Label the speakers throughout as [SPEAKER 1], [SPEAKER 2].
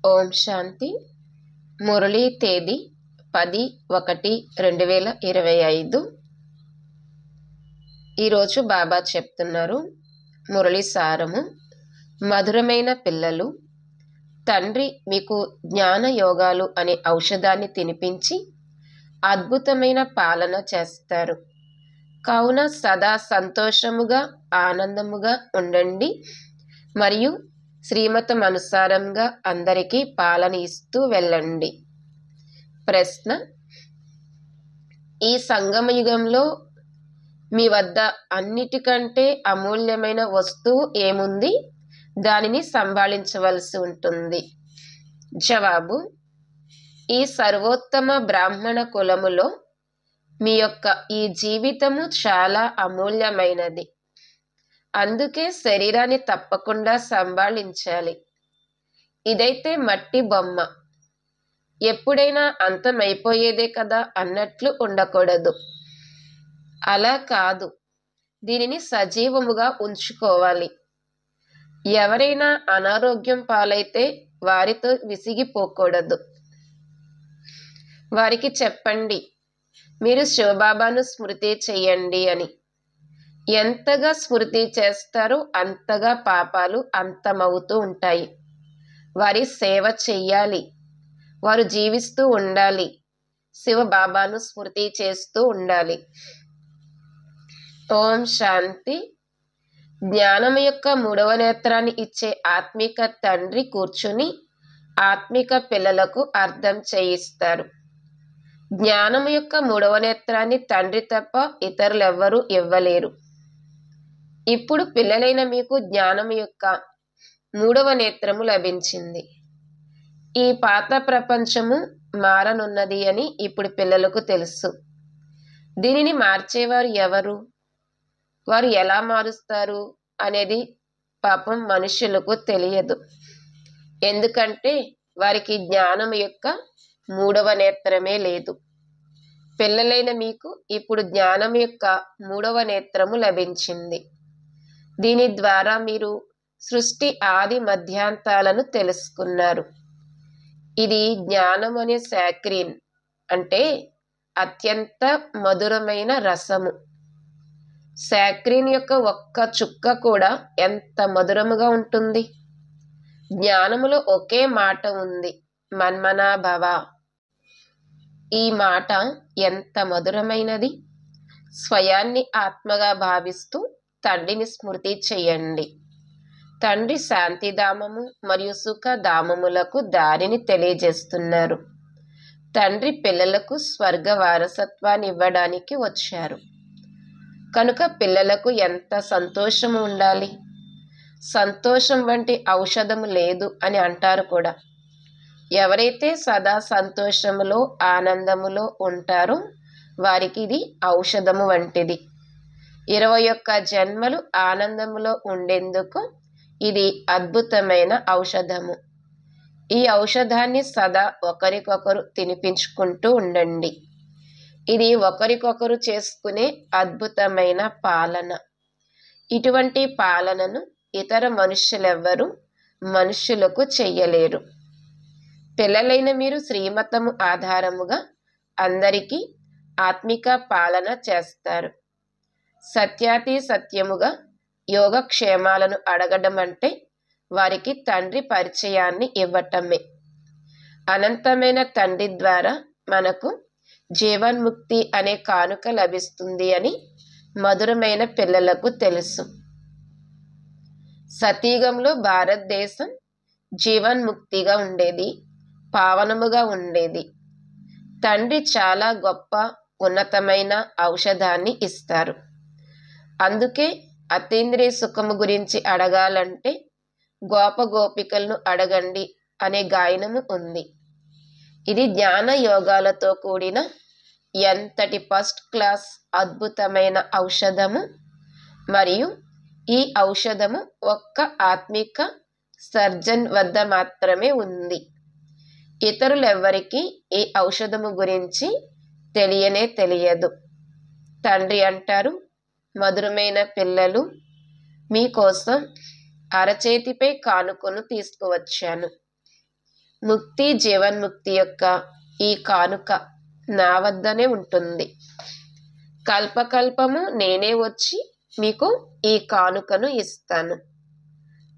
[SPEAKER 1] ఓం శాంతి. మురళీ తేదీ 10/1/2025. ఈరోజు బాబా చెప్తున్నారు మురళీ సారము. మధురమైన పిల్లలు, తండ్రి మీకు జ్ఞాన యోగాలు అనే ఔషధాన్ని తినిపించి అద్భుతమైన పాలన చేస్తారు. కావున సదా సంతోషముగా ఆనందముగా ఉండండి మరియు శ్రీమతం అనుసారంగా అందరికీ పాలన ఇస్తూ వెళ్ళండి. ప్రశ్న: ఈ సంగమయుగంలో మీ వద్ద అన్నిటికంటే అమూల్యమైన వస్తువు ఏముంది? దానిని సంభాళించవలసి ఉంటుంది. జవాబు: ఈ సర్వోత్తమ బ్రాహ్మణ కులములో మీ యొక్క ఈ జీవితము చాలా అమూల్యమైనది. అందుకే శరీరాన్ని తప్పకుండా సంభాళించాలి. ఇదైతే మట్టి బొమ్మ, ఎప్పుడైనా అంతమైపోయేదే కదా అన్నట్లు ఉండకూడదు. అలా కాదు, దీనిని సజీవముగా ఉంచుకోవాలి. ఎవరైనా అనారోగ్యం పాలైతే వారితో విసిగిపోకూడదు. వారికి చెప్పండి, మీరు శివబాబాను స్మృతి చెయ్యండి అని. ఎంతగా స్మృతి చేస్తారో అంతగా పాపాలు అంతమవుతూ ఉంటాయి. వారి సేవ చెయ్యాలి, వారు జీవిస్తూ ఉండాలి, శివబాబాను స్మృతి చేస్తూ ఉండాలి. ఓం శాంతి. జ్ఞానం యొక్క 3వ నేత్రాన్ని ఇచ్చే ఆత్మిక తండ్రి కూర్చుని ఆత్మిక పిల్లలకు అర్థం చేయిస్తారు. జ్ఞానం యొక్క 3వ నేత్రాన్ని తండ్రి తప్ప ఇతరులెవ్వరూ ఇవ్వలేరు. ఇప్పుడు పిల్లలైన మీకు జ్ఞానం యొక్క 3వ నేత్రము లభించింది. ఈ పాత ప్రపంచము మారనున్నది అని ఇప్పుడు పిల్లలకు తెలుసు. దీనిని మార్చేవారు ఎవరు? వారు ఎలా మారుస్తారు అనేది పాపం మనుషులకు తెలియదు. ఎందుకంటే వారికి జ్ఞానం యొక్క 3వ నేత్రమే లేదు. పిల్లలైన మీకు ఇప్పుడు జ్ఞానం యొక్క 3వ నేత్రము లభించింది. దీని ద్వారా మీరు సృష్టి ఆది మధ్యాంతాలను తెలుసుకున్నారు. ఇది జ్ఞానం అనే సాక్రిన్, అంటే అత్యంత మధురమైన రసము. సాక్రిన్ యొక్క ఒక్క చుక్క కూడా ఎంత మధురముగా ఉంటుంది. జ్ఞానములో ఒకే మాట ఉంది, మన్మనా భవ. ఈ మాట ఎంత మధురమైనది. స్వయాన్ని ఆత్మగా భావిస్తూ తండ్రిని స్మృతి చెయ్యండి. తండ్రి శాంతిధామము మరియు సుఖధామములకు దారిని తెలియజేస్తున్నారు. తండ్రి పిల్లలకు స్వర్గ వారసత్వాన్ని ఇవ్వడానికి వచ్చారు. కనుక పిల్లలకు ఎంత సంతోషము ఉండాలి. సంతోషం వంటి ఔషధము లేదు అని అంటారు కూడా. ఎవరైతే సదా సంతోషములో ఆనందములో ఉంటారో వారికి ఇది ఔషధము వంటిది. 21 జన్మలు ఆనందములో ఉండేందుకు ఇది అద్భుతమైన ఔషధము. ఈ ఔషధాన్ని సదా ఒకరికొకరు తినిపించుకుంటూ ఉండండి. ఇది ఒకరికొకరు చేసుకునే అద్భుతమైన పాలన. ఇటువంటి పాలనను ఇతర మనుష్యులెవ్వరూ మనుష్యులకు చెయ్యలేరు. పిల్లలైన మీరు శ్రీమతము ఆధారముగా అందరికీ ఆత్మిక పాలన చేస్తారు. సత్యాతి సత్యముగా యోగక్షేమాలను అడగడం అంటే వారికి తండ్రి పరిచయాన్ని ఇవ్వటమే. అనంతమైన తండ్రి ద్వారా మనకు జీవన్ముక్తి అనే కానుక లభిస్తుంది అని మధురమైన పిల్లలకు తెలుసు. సతీయుగంలో భారతదేశం జీవన్ముక్తిగా ఉండేది, పావనముగా ఉండేది. తండ్రి చాలా గొప్ప ఉన్నతమైన ఔషధాన్ని ఇస్తారు. అందుకే అతీంద్రియ సుఖము గురించి అడగాలంటే గోపగోపికలను అడగండి అనే గాయనము ఉంది. ఇది జ్ఞాన యోగాలతో కూడిన ఎంతటి ఫస్ట్ క్లాస్ అద్భుతమైన ఔషధము. మరియు ఈ ఔషధము ఒక్క ఆత్మిక సర్జన్ వద్ద మాత్రమే ఉంది. ఇతరులెవ్వరికీ ఈ ఔషధము గురించి తెలియనే తెలియదు. తండ్రి అంటారు, మధురమైన పిల్లలు, మీకోసం అరచేతిపై కానుకను తీసుకువచ్చాను. ముక్తి జీవన్ముక్తి యొక్క ఈ కానుక నా వద్దనే ఉంటుంది. కల్పకల్పము నేనే వచ్చి మీకు ఈ కానుకను ఇస్తాను.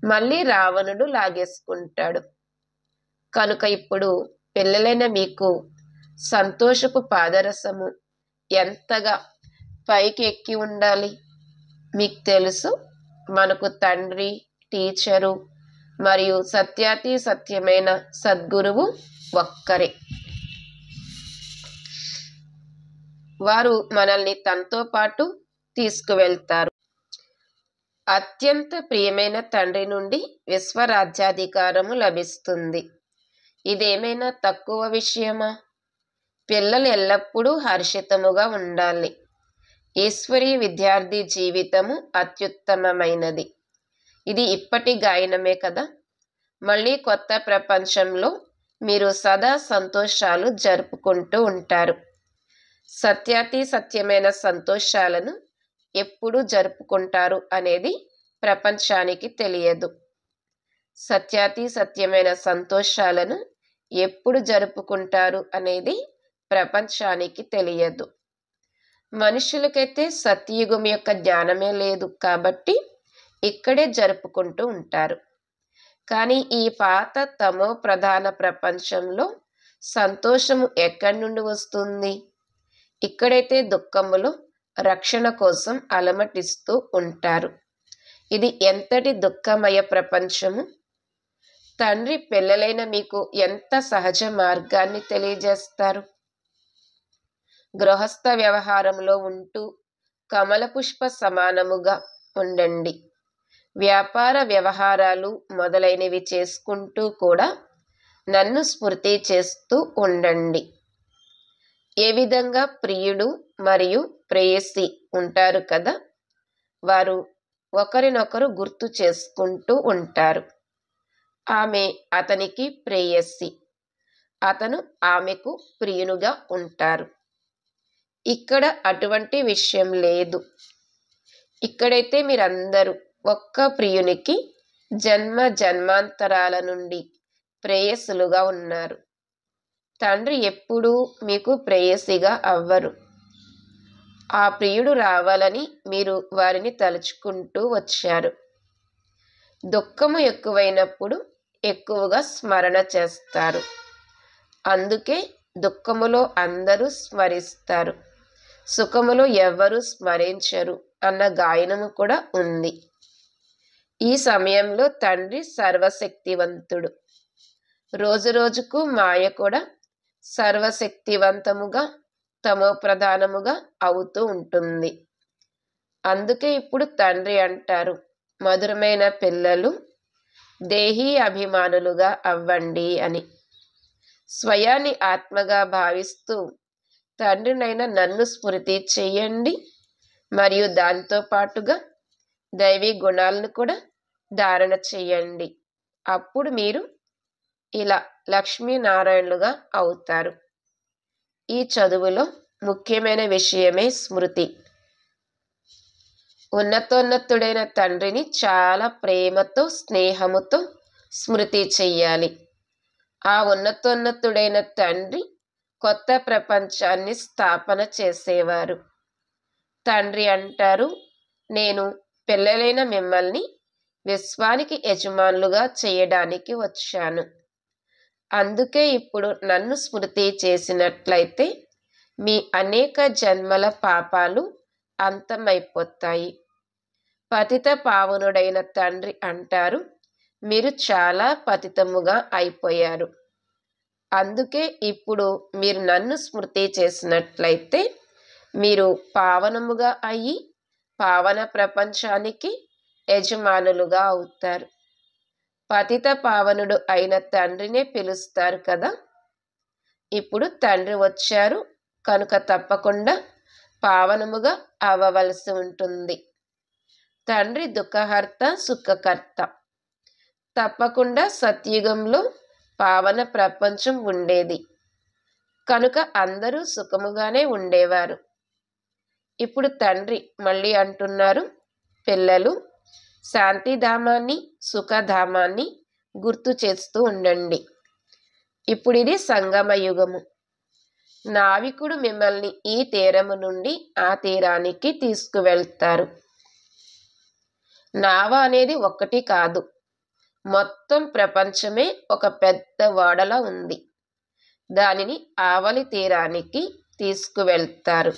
[SPEAKER 1] మళ్ళీ రావణుడు లాగేసుకుంటాడు. కనుక ఇప్పుడు పిల్లలైన మీకు సంతోషపు పాదరసము ఎంతగా పైకి ఎక్కి ఉండాలి. మీకు తెలుసు, మనకు తండ్రి, టీచరు మరియు సత్యాతి సత్యమైన సద్గురువు ఒక్కరే. వారు మనల్ని తనతో పాటు తీసుకువెళ్తారు. అత్యంత ప్రియమైన తండ్రి నుండి విశ్వరాజ్యాధికారము లభిస్తుంది. ఇదేమైనా తక్కువ విషయమా? పిల్లలు ఎల్లప్పుడూ హర్షితముగా ఉండాలి. ఈశ్వరీ విద్యార్థి జీవితము అత్యుత్తమమైనది. ఇది ఇప్పటి గాయనమే కదా. మళ్ళీ కొత్త ప్రపంచంలో మీరు సదా సంతోషాలు జరుపుకుంటూ ఉంటారు. సత్యాతి సత్యమైన సంతోషాలను ఎప్పుడు జరుపుకుంటారు అనేది ప్రపంచానికి తెలియదు. సత్యాతి సత్యమైన సంతోషాలను ఎప్పుడు జరుపుకుంటారు అనేది ప్రపంచానికి తెలియదు. మనుషులకైతే సత్యయుగం యొక్క జ్ఞానమే లేదు కాబట్టి ఇక్కడే జరుపుకుంటూ ఉంటారు. కానీ ఈ పాత తమో ప్రధాన ప్రపంచంలో సంతోషము ఎక్కడి నుండి వస్తుంది? ఇక్కడైతే దుఃఖములో రక్షణ కోసం అలమటిస్తూ ఉంటారు. ఇది ఎంతటి దుఃఖమయ ప్రపంచము! తండ్రి పిల్లలైన మీకు ఎంత సహజ మార్గాన్ని తెలియజేస్తారు. గృహస్థ వ్యవహారంలో ఉంటూ కమల పుష్ప సమానముగా ఉండండి. వ్యాపార వ్యవహారాలు మొదలైనవి చేసుకుంటూ కూడా నన్ను స్మృతి చేస్తూ ఉండండి. ఏ విధంగా ప్రియుడు మరియు ప్రేయసి ఉంటారు కదా, వారు ఒకరినొకరు గుర్తు చేసుకుంటూ ఉంటారు. ఆమె అతనికి ప్రేయసి, అతను ఆమెకు ప్రియునుగా ఉంటారు. ఇక్కడ అటువంటి విషయం లేదు. ఇక్కడైతే మీరందరూ ఒక్క ప్రియునికి జన్మ జన్మాంతరాల నుండి ప్రేయసులుగా ఉన్నారు. తండ్రి ఎప్పుడూ మీకు ప్రేయసిగా అవ్వరు. ఆ ప్రియుడు రావాలని మీరు వారిని తలుచుకుంటూ వచ్చారు. దుఃఖము ఎక్కువైనప్పుడు ఎక్కువగా స్మరణ చేస్తారు. అందుకే దుఃఖములో అందరూ స్మరిస్తారు, సుఖములో ఎవ్వరూ స్మరించరు అన్న గాయనము కూడా ఉంది. ఈ సమయంలో తండ్రి సర్వశక్తివంతుడు. రోజు రోజుకు మాయ కూడా సర్వశక్తివంతముగా తమో ప్రధానముగా అవుతూ ఉంటుంది. అందుకే ఇప్పుడు తండ్రి అంటారు, మధురమైన పిల్లలు దేహీ అభిమానులుగా అవ్వండి అని. స్వయాన్ని ఆత్మగా భావిస్తూ తండ్రినైన నన్ను స్మృతి చెయ్యండి. మరియు దాంతో పాటుగా దైవీ గుణాలను కూడా ధారణ చెయ్యండి. అప్పుడు మీరు ఇలా లక్ష్మీనారాయణులుగా అవుతారు. ఈ చదువులో ముఖ్యమైన విషయమే స్మృతి. ఉన్నతోన్నతుడైన తండ్రిని చాలా ప్రేమతో స్నేహముతో స్మృతి చెయ్యాలి. ఆ ఉన్నతోన్నతుడైన తండ్రి కొత్త ప్రపంచాన్ని స్థాపన చేసేవారు. తండ్రి అంటారు, నేను పిల్లలైన మిమ్మల్ని విశ్వానికి యజమానులుగా చేయడానికి వచ్చాను. అందుకే ఇప్పుడు నన్ను స్మృతి చేసినట్లయితే మీ అనేక జన్మల పాపాలు అంతమైపోతాయి. పతిత పావనుడైన తండ్రి అంటారు, మీరు చాలా పతితముగా అయిపోయారు. అందుకే ఇప్పుడు మీరు నన్ను స్మృతి చేసినట్లయితే మీరు పావనముగా అయ్యి పావన ప్రపంచానికి యజమానులుగా అవుతారు. పతిత పావనుడు అయిన తండ్రినే పిలుస్తారు కదా. ఇప్పుడు తండ్రి వచ్చారు కనుక తప్పకుండా పావనముగా అవ్వవలసి ఉంటుంది. తండ్రి దుఃఖహర్త సుఖకర్త. తప్పకుండా సత్యుగంలో పావన ప్రపంచం ఉండేది కనుక అందరూ సుఖముగానే ఉండేవారు. ఇప్పుడు తండ్రి మళ్ళీ అంటున్నారు, పిల్లలు శాంతిధామాన్ని సుఖధామాన్ని గుర్తు చేస్తూ ఉండండి. ఇప్పుడు ఇది సంగమ యుగము. నావికుడు మిమ్మల్ని ఈ తీరము నుండి ఆ తీరానికి తీసుకువెళ్తారు. నావ అనేది ఒక్కటి కాదు, మొత్తం ప్రపంచమే ఒక పెద్ద ఓడలా ఉంది. దానిని ఆవలి తీరానికి తీసుకువెళ్తారు.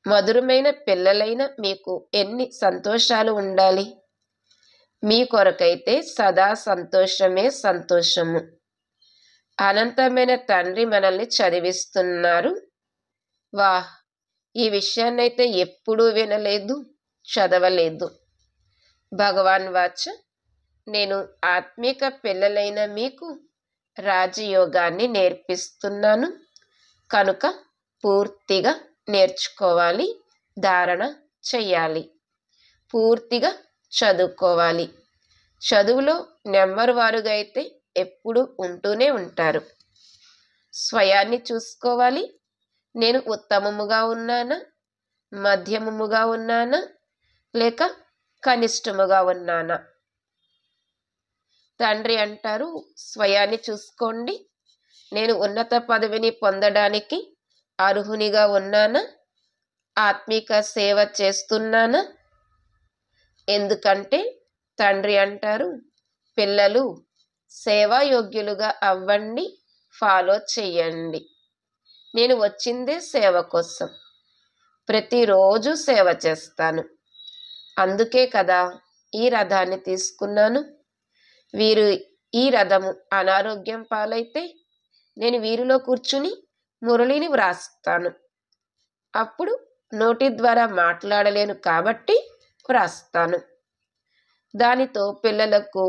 [SPEAKER 1] మధురమైన పిల్లలైన మీకు ఎన్ని సంతోషాలు ఉండాలి. మీ కొరకైతే సదా సంతోషమే సంతోషము. అనంతమైన తండ్రి మనల్ని చదివిస్తున్నారు. వాహ్, ఈ విషయాన్నైతే ఎప్పుడూ వినలేదు, చదవలేదు. భగవాన్ వాచ, నేను ఆత్మిక పిల్లలైన మీకు రాజయోగాన్ని నేర్పిస్తున్నాను కనుక పూర్తిగా నేర్చుకోవాలి, ధారణ చెయ్యాలి, పూర్తిగా చదువుకోవాలి. చదువులో నెంబర్ వారుగా అయితే ఎప్పుడు ఉంటూనే ఉంటారు. స్వయాన్ని చూసుకోవాలి. నేను ఉత్తమముగా ఉన్నానా, మధ్యమముగా ఉన్నానా, లేక కనిష్టముగా ఉన్నానా? తండ్రి అంటారు, స్వయాన్ని చూసుకోండి. నేను ఉన్నత పదవిని పొందడానికి అర్హునిగా ఉన్నానా, ఆత్మిక సేవ చేస్తున్నానా? ఎందుకంటే తండ్రి అంటారు, పిల్లలు సేవాయోగ్యులుగా అవ్వండి, ఫాలో చెయ్యండి. నేను వచ్చిందే సేవ కోసం. ప్రతిరోజు సేవ చేస్తాను. అందుకే కదా ఈ రథాన్ని తీసుకున్నాను. వీరు ఈ రథము అనారోగ్యం పాలైతే నేను వీరిలో కూర్చుని మురళిని వ్రాస్తాను. అప్పుడు నోటి ద్వారా మాట్లాడలేను కాబట్టి వ్రాస్తాను. దానితో పిల్లలకు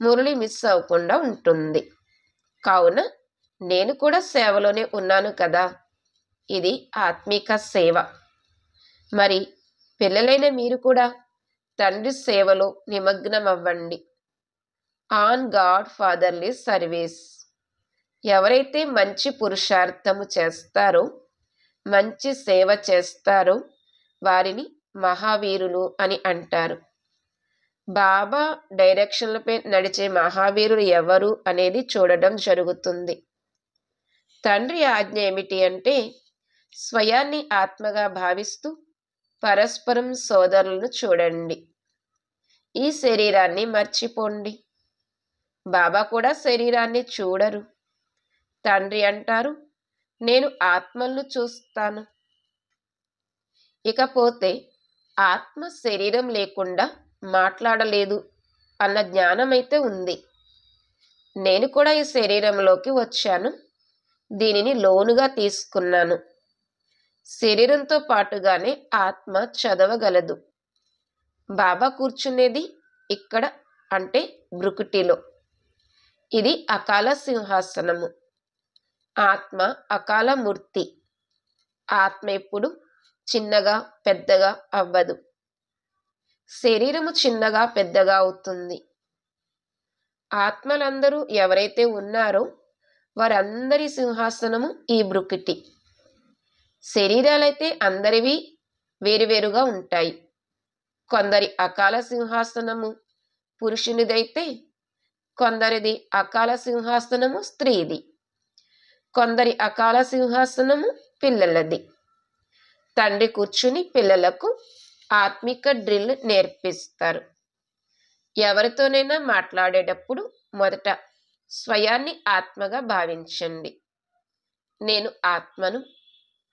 [SPEAKER 1] మురళి మిస్ అవ్వకుండా ఉంటుంది. కావున నేను కూడా సేవలోనే ఉన్నాను కదా. ఇది ఆత్మిక సేవ. మరి పిల్లలైన మీరు కూడా తండ్రి సేవలో నిమగ్నం అవ్వండి. On God fatherly service. ఎవరైతే మంచి పురుషార్థము చేస్తారో, మంచి సేవ చేస్తారో వారిని మహావీరులు అని అంటారు. బాబా డైరెక్షన్లపై నడిచే మహావీరులు ఎవరు అనేది చూడడం జరుగుతుంది. తండ్రి ఆజ్ఞ ఏమిటి అంటే స్వయాన్ని ఆత్మగా భావిస్తూ పరస్పరం సోదరులను చూడండి. ఈ శరీరాన్ని మర్చిపోండి. బాబా కూడా శరీరాన్ని చూడరు. తండ్రి అంటారు, నేను ఆత్మలను చూస్తాను. ఇకపోతే ఆత్మ శరీరం లేకుండా మాట్లాడలేదు అన్న జ్ఞానమైతే ఉంది. నేను కూడా ఈ శరీరంలోకి వచ్చాను, దీనిని లోనుగా తీసుకున్నాను. శరీరంతో పాటుగానే ఆత్మ చదవగలదు. బాబా కూర్చునేది ఇక్కడ అంటే భృకుటిలో. ఇది అకాల సింహాసనము. ఆత్మ అకాల మూర్తి. ఆత్మ ఎప్పుడు చిన్నగా పెద్దగా అవ్వదు. శరీరము చిన్నగా పెద్దగా అవుతుంది. ఆత్మలందరూ ఎవరైతే ఉన్నారో వారందరి సింహాసనము ఈ భృకుటి. శరీరాలైతే అందరివి వేరువేరుగా ఉంటాయి. కొందరి అకాల సింహాసనము పురుషునిదైతే కొందరిది అకాల సింహాసనము స్త్రీది. కొందరి అకాల సింహాసనము పిల్లలది. తండ్రి కూర్చుని పిల్లలకు ఆత్మిక డ్రిల్ నేర్పిస్తారు. ఎవరితోనైనా మాట్లాడేటప్పుడు మొదట స్వయాన్ని ఆత్మగా భావించండి. నేను ఆత్మను,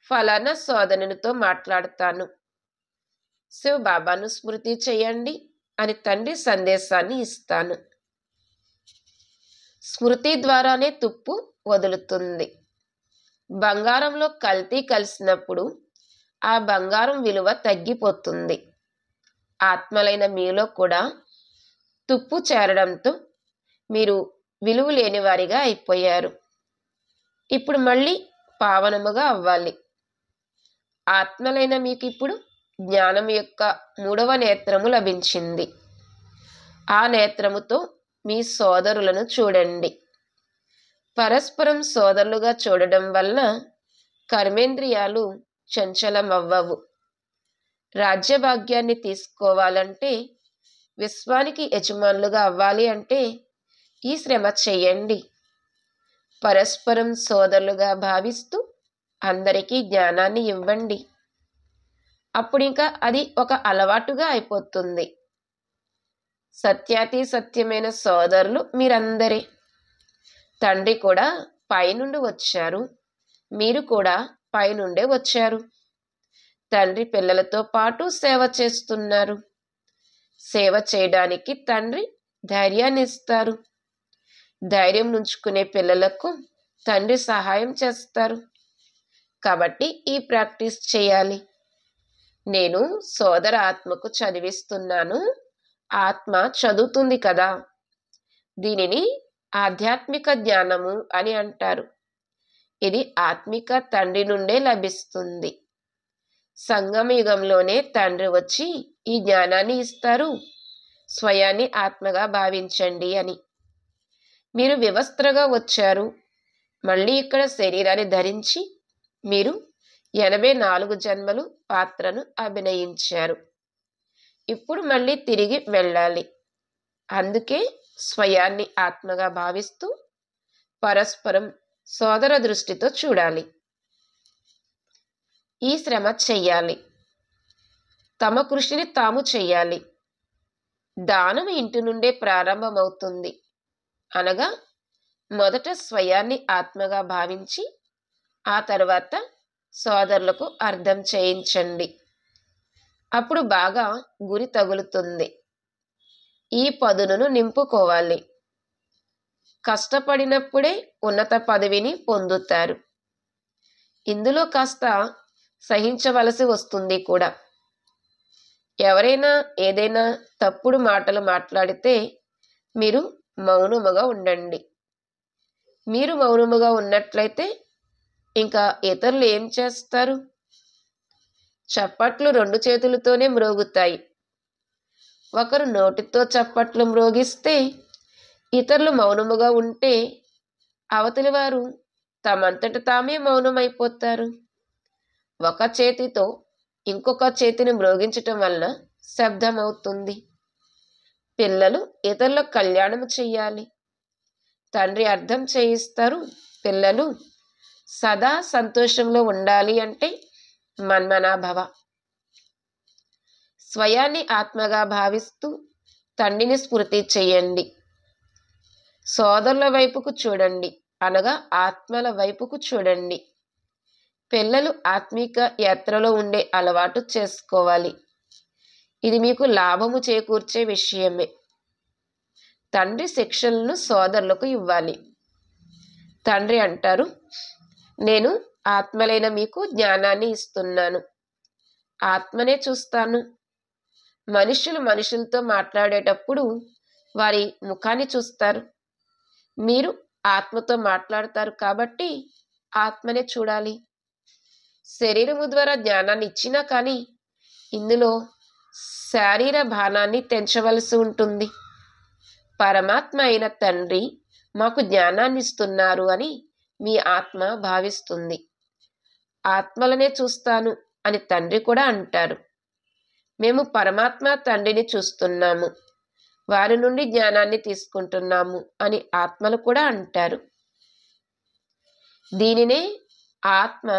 [SPEAKER 1] ఫలానా సోదరునితో మాట్లాడతాను, శివ బాబాను స్మృతి చేయండి అని తండ్రి సందేశాన్ని ఇస్తాను. స్మృతి ద్వారానే తుప్పు వదులుతుంది. బంగారంలో కల్తీ కలిసినప్పుడు ఆ బంగారం విలువ తగ్గిపోతుంది. ఆత్మలైన మీలో కూడా తుప్పు చేరడంతో మీరు విలువ లేని వారిగా అయిపోయారు. ఇప్పుడు మళ్ళీ పావనముగా అవ్వాలి. ఆత్మలైన మీకు ఇప్పుడు జ్ఞానం యొక్క 3వ నేత్రము లభించింది. ఆ నేత్రముతో మీ సోదరులను చూడండి. పరస్పరం సోదరులుగా చూడడం వలన కర్మేంద్రియాలు చంచలమవ్వవు. రాజ్యభాగ్యాన్ని తీసుకోవాలంటే, విశ్వానికి యజమానులుగా అవ్వాలి అంటే ఈ శ్రమ చెయ్యండి. పరస్పరం సోదరులుగా భావిస్తూ అందరికీ జ్ఞానాన్ని ఇవ్వండి. అప్పుడు ఇంకా అది ఒక అలవాటుగా అయిపోతుంది. సత్యాతి సత్యమైన సోదరులు మీరందరే. తండ్రి కూడా పైనుండి వచ్చారు, మీరు కూడా పైనుండే వచ్చారు. తండ్రి పిల్లలతో పాటు సేవ చేస్తున్నారు. సేవ చేయడానికి తండ్రి ధైర్యాన్ని ఇస్తారు. ధైర్యం ఉంచుకునే పిల్లలకు తండ్రి సహాయం చేస్తారు. కాబట్టి ఈ ప్రాక్టీస్ చేయాలి. నేను సోదర ఆత్మకు చదివిస్తున్నాను, ఆత్మ చదువుతుంది కదా. దీనిని ఆధ్యాత్మిక జ్ఞానము అని అంటారు. ఇది ఆత్మిక తండ్రి నుండే లభిస్తుంది. సంగమ యుగంలోనే తండ్రి వచ్చి ఈ జ్ఞానాన్ని ఇస్తారు. స్వయాన్ని ఆత్మగా భావించండి అని. మీరు వివస్త్రగా వచ్చారు, మళ్ళీ ఇక్కడ శరీరాన్ని ధరించి మీరు 84 జన్మలు పాత్రను అభినయించారు. ఇప్పుడు మళ్ళీ తిరిగి వెళ్ళాలి. అందుకే స్వయాన్ని ఆత్మగా భావిస్తూ పరస్పరం సోదర దృష్టితో చూడాలి. ఈ శ్రమ చెయ్యాలి. తమ కృషిని తాము చెయ్యాలి. దానం ఇంటి నుండే ప్రారంభమవుతుంది. అనగా మొదట స్వయాన్ని ఆత్మగా భావించి ఆ తర్వాత సోదరులకు అర్థం చేయించండి. అప్పుడు బాగా గురి తగులుతుంది. ఈ పదునును నింపుకోవాలి. కష్టపడినప్పుడే ఉన్నత పదవిని పొందుతారు. ఇందులో కాస్త సహించవలసి వస్తుంది కూడా. ఎవరైనా ఏదైనా తప్పుడు మాటలు మాట్లాడితే మీరు మౌనముగా ఉండండి. మీరు మౌనముగా ఉన్నట్లయితే ఇంకా ఇతరులు ఏం చేస్తారు? చప్పట్లు 2 చేతులతోనే మ్రోగుతాయి. ఒకరు నోటితో చప్పట్లు మ్రోగిస్తే ఇతరులు మౌనముగా ఉంటే అవతలి వారు తమంతట తామే మౌనమైపోతారు. ఒక చేతితో ఇంకొక చేతిని మ్రోగించటం వలన శబ్దం అవుతుంది. పిల్లలు ఇతరుల కళ్యాణం చెయ్యాలి. తండ్రి అర్థం చేయిస్తారు. పిల్లలు సదా సంతోషంలో ఉండాలి అంటే మన్మనాభవ. స్వయాన్ని ఆత్మగా భావిస్తూ తండ్రిని స్మృతి చెయ్యండి. సోదరుల వైపుకు చూడండి, అనగా ఆత్మల వైపుకు చూడండి. పిల్లలు ఆత్మిక యాత్రలో ఉండే అలవాటు చేసుకోవాలి. ఇది మీకు లాభము చేకూర్చే విషయమే. తండ్రి శిక్షలను సోదరులకు ఇవ్వాలి. తండ్రి అంటారు, నేను ఆత్మలైన మీకు జ్ఞానాన్ని ఇస్తున్నాను. ఆత్మనే చూస్తాను. మనుషులు మనుషులతో మాట్లాడేటప్పుడు వారి ముఖాన్ని చూస్తారు. మీరు ఆత్మతో మాట్లాడతారు కాబట్టి ఆత్మనే చూడాలి. శరీరము ద్వారా జ్ఞానాన్ని ఇచ్చినా కానీ ఇందులో శారీర భానాన్ని తెంచవలసి ఉంటుంది. పరమాత్మ అయిన తండ్రి మాకు జ్ఞానాన్ని ఇస్తున్నారు అని మీ ఆత్మ భావిస్తుంది. ఆత్మలనే చూస్తాను అని తండ్రి కూడా అంటారు. మేము పరమాత్మ తండ్రిని చూస్తున్నాము, వారి నుండి జ్ఞానాన్ని తీసుకుంటున్నాము అని ఆత్మలు కూడా అంటారు. దీనినే ఆత్మ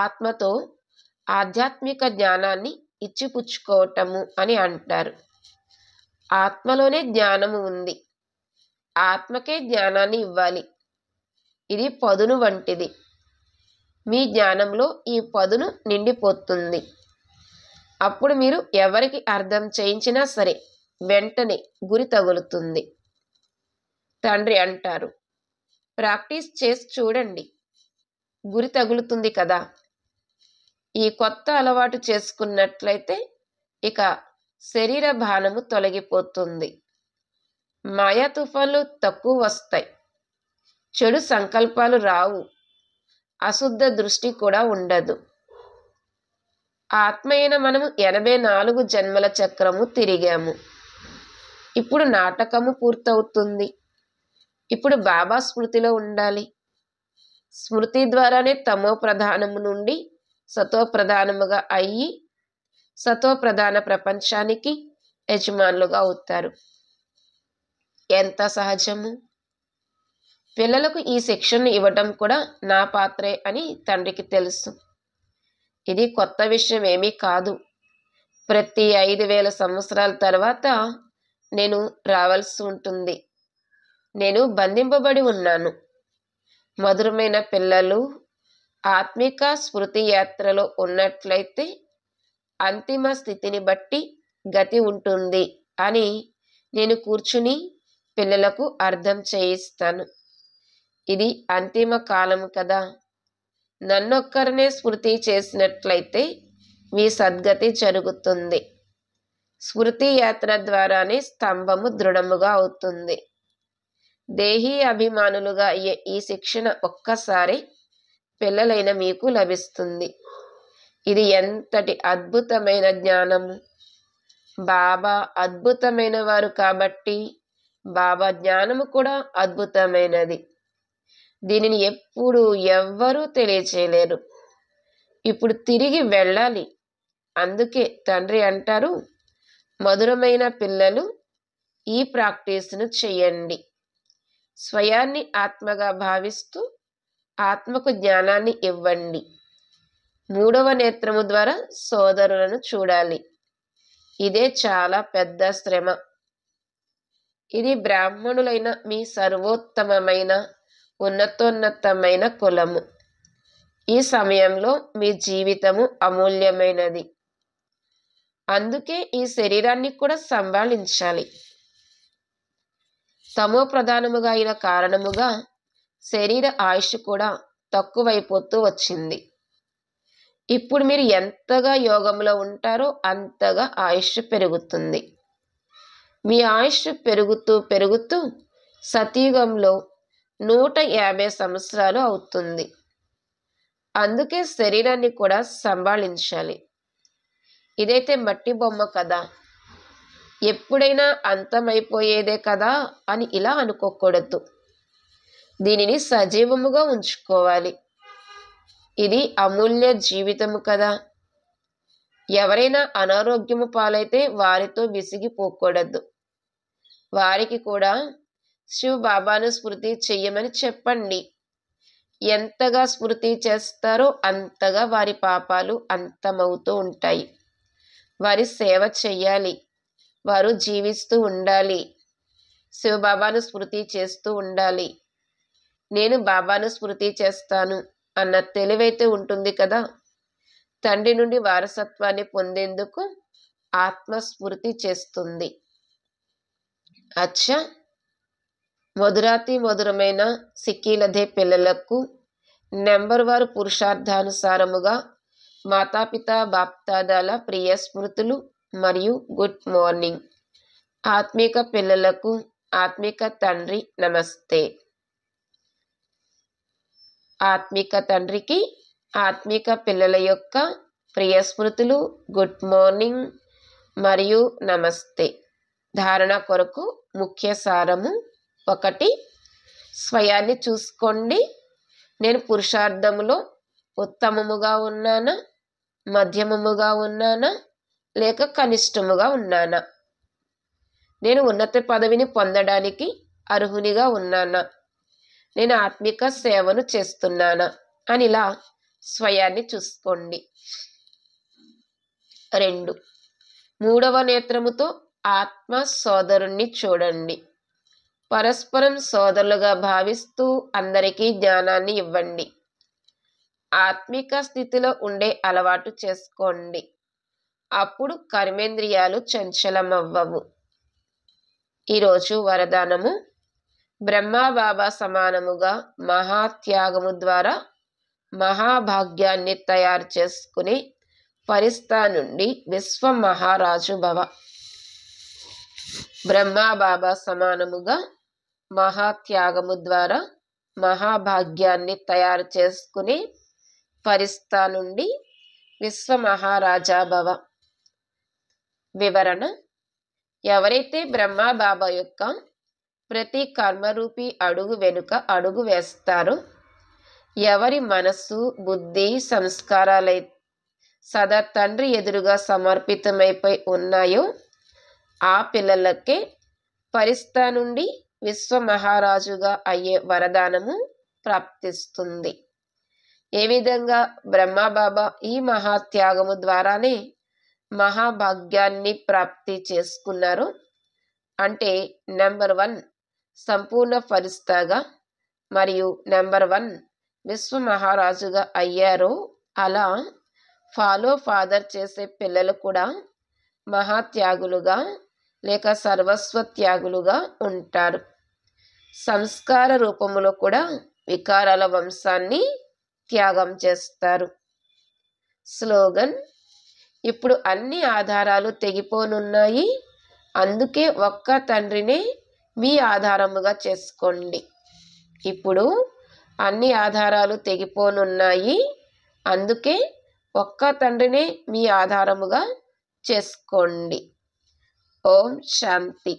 [SPEAKER 1] ఆత్మతో ఆధ్యాత్మిక జ్ఞానాన్ని ఇచ్చిపుచ్చుకోవటము అని అంటారు. ఆత్మలోనే జ్ఞానము ఉంది. ఆత్మకే జ్ఞానాన్ని ఇవ్వాలి. ఇది పదును వంటిది. మీ జ్ఞానంలో ఈ పదును నిండిపోతుంది. అప్పుడు మీరు ఎవరికి అర్థం చేయించినా సరే వెంటనే గురి తగులుతుంది. తండ్రి అంటారు, ప్రాక్టీస్ చేసి చూడండి, గురి తగులుతుంది కదా. ఈ కొత్త అలవాటు చేసుకున్నట్లయితే ఇక శరీర భానము తొలగిపోతుంది. మాయా తుఫాన్లు తక్కువ వస్తాయి. చెడు సంకల్పాలు రావు. అశుద్ధ దృష్టి కూడా ఉండదు. ఆత్మ అయిన మనము 84 జన్మల చక్రము తిరిగాము. ఇప్పుడు నాటకము పూర్తవుతుంది. ఇప్పుడు బాబా స్మృతిలో ఉండాలి. స్మృతి ద్వారానే తమో ప్రధానము నుండి సతో ప్రధానముగా అయ్యి సతో ప్రధాన ప్రపంచానికి యజమానులుగా అవుతారు. ఎంత సహజము. పిల్లలకు ఈ శిక్షణ ఇవ్వటం కూడా నా పాత్రే అని తండ్రికి తెలుసు. ఇది కొత్త విషయం ఏమీ కాదు. ప్రతి 5,000 సంవత్సరాల తర్వాత నేను రావాల్సి ఉంటుంది. నేను బంధింపబడి ఉన్నాను. మధురమైన పిల్లలు ఆత్మిక స్మృతి యాత్రలో ఉన్నట్లయితే అంతిమ స్థితిని బట్టి గతి ఉంటుంది అని నేను కూర్చుని పిల్లలకు అర్థం చేయిస్తాను. ఇది అంతిమ కాలం కదా. నన్నొక్కరినే స్మృతి చేసినట్లయితే మీ సద్గతి జరుగుతుంది. స్మృతి యాత్ర ద్వారానే స్తంభము దృఢముగా అవుతుంది. దేహీ అభిమానులుగా అయ్యే ఈ శిక్షణ ఒక్కసారి పిల్లలైన మీకు లభిస్తుంది. ఇది ఎంతటి అద్భుతమైన జ్ఞానము! బాబా అద్భుతమైన వారు కాబట్టి బాబా జ్ఞానము కూడా అద్భుతమైనది. దీనిని ఎప్పుడు ఎవ్వరూ తెలియచేయలేరు. ఇప్పుడు తిరిగి వెళ్ళాలి. అందుకే తండ్రి అంటారు, మధురమైన పిల్లలు ఈ ప్రాక్టీస్ను చెయ్యండి. స్వయాన్ని ఆత్మగా భావిస్తూ ఆత్మకు జ్ఞానాన్ని ఇవ్వండి. 3వ నేత్రము ద్వారా సోదరులను చూడాలి. ఇదే చాలా పెద్ద శ్రమ. ఇది బ్రాహ్మణులైన మీ సర్వోత్తమమైన ఉన్నతోన్నతమైన కులము. ఈ సమయంలో మీ జీవితము అమూల్యమైనది. అందుకే ఈ శరీరాన్ని కూడా సంభాళించాలి. తమో ప్రధానముగా అయిన కారణముగా శరీర ఆయుష్ కూడా తక్కువైపోతూ వచ్చింది. ఇప్పుడు మీరు ఎంతగా యోగంలో ఉంటారో అంతగా ఆయుష్ పెరుగుతుంది. మీ ఆయుష్ పెరుగుతూ పెరుగుతూ సతయుగంలో 150 సంవత్సరాలు అవుతుంది. అందుకే శరీరాన్ని కూడా సంభాళించాలి. ఇదైతే మట్టి బొమ్మ కదా, ఎప్పుడైనా అంతమైపోయేదే కదా అని ఇలా అనుకోకూడదు. దీనిని సజీవముగా ఉంచుకోవాలి. ఇది అమూల్య జీవితము కదా. ఎవరైనా అనారోగ్యము పాలైతే వారితో విసిగిపోకూడదు. వారికి కూడా శివ బాబాను స్మృతి చెయ్యమని చెప్పండి. ఎంతగా స్మృతి చేస్తారో అంతగా వారి పాపాలు అంతమవుతూ ఉంటాయి. వారి సేవ చెయ్యాలి. వారు జీవిస్తూ ఉండాలి. శివబాబాను స్మృతి చేస్తూ ఉండాలి. నేను బాబాను స్మృతి చేస్తాను అన్న తెలివైతే ఉంటుంది కదా. తండ్రి నుండి వారసత్వాన్ని పొందేందుకు ఆత్మస్మృతి చేస్తుంది. అచ్చా, మధురాతి మధురమైన సిక్కీలదే పిల్లలకు నెంబర్ వారు పురుషార్థానుసారముగా మాతాపిత బాప్దాదాల ప్రియ స్మృతులు మరియు గుడ్ మార్నింగ్. ఆత్మిక పిల్లలకు ఆత్మిక తండ్రి నమస్తే. ఆత్మిక తండ్రికి ఆత్మిక పిల్లల యొక్క ప్రియ స్మృతులు, గుడ్ మార్నింగ్ మరియు నమస్తే. ధారణ కొరకు ముఖ్య సారము 1. స్వయాన్ని చూసుకోండి. నేను పురుషార్థములో ఉత్తమముగా ఉన్నానా, మధ్యమముగా ఉన్నానా, లేక కనిష్టముగా ఉన్నానా? నేను ఉన్నత పదవిని పొందడానికి అర్హునిగా ఉన్నానా? నేను ఆత్మిక సేవను చేస్తున్నానా అని ఇలా స్వయాన్ని చూసుకోండి. 2. 3వ నేత్రముతో ఆత్మ సోదరుణ్ణి చూడండి. పరస్పరం సోదరులుగా భావిస్తూ అందరికీ జ్ఞానాన్ని ఇవ్వండి. ఆత్మిక స్థితిలో ఉండే అలవాటు చేసుకోండి. అప్పుడు కర్మేంద్రియాలు చంచలమవ్వవు. ఈరోజు వరదానము: బ్రహ్మబాబా సమానముగా మహాత్యాగము ద్వారా మహాభాగ్యాన్ని తయారు చేసుకుని ఫరిస్తా నుండి విశ్వ మహారాజు భవ. బ్రహ్మబాబా సమానముగా మహాత్యాగము ద్వారా మహాభాగ్యాన్ని తయారు చేసుకుని ఫరిస్తా నుండి విశ్వ మహారాజా భవ. వివరణ: ఎవరైతే బ్రహ్మబాబా యొక్క ప్రతి కర్మరూపీ అడుగు వెనుక అడుగు వేస్తారో, ఎవరి మనస్సు, బుద్ధి, సంస్కారాలై సదా తండ్రి ఎదురుగా సమర్పితమైపోయి ఉన్నాయో ఆ పిల్లలకే ఫరిస్తా నుండి విశ్వ మహారాజుగా అయ్యే వరదానము ప్రాప్తిస్తుంది. ఏ విధంగా బ్రహ్మబాబా ఈ మహాత్యాగము ద్వారానే మహాభాగ్యాన్ని ప్రాప్తి చేసుకున్నారు అంటే నెంబర్ 1 సంపూర్ణ ఫరిస్తాగా మరియు నెంబర్ 1 విశ్వ మహారాజుగా అయ్యారో అలా ఫాలో ఫాదర్ చేసే పిల్లలు కూడా మహాత్యాగులుగా లేక సర్వస్వ త్యాగులుగా ఉంటారు. సంస్కార రూపములో కూడా వికారాల వంశాన్ని త్యాగం చేస్తారు. స్లోగన్: ఇప్పుడు అన్ని ఆధారాలు తెగిపోనున్నాయి, అందుకే ఒక్క తండ్రినే మీ ఆధారముగా చేసుకోండి. ఇప్పుడు అన్ని ఆధారాలు తెగిపోనున్నాయి, అందుకే ఒక్క తండ్రినే మీ ఆధారముగా చేసుకోండి. ఓం శాంతి.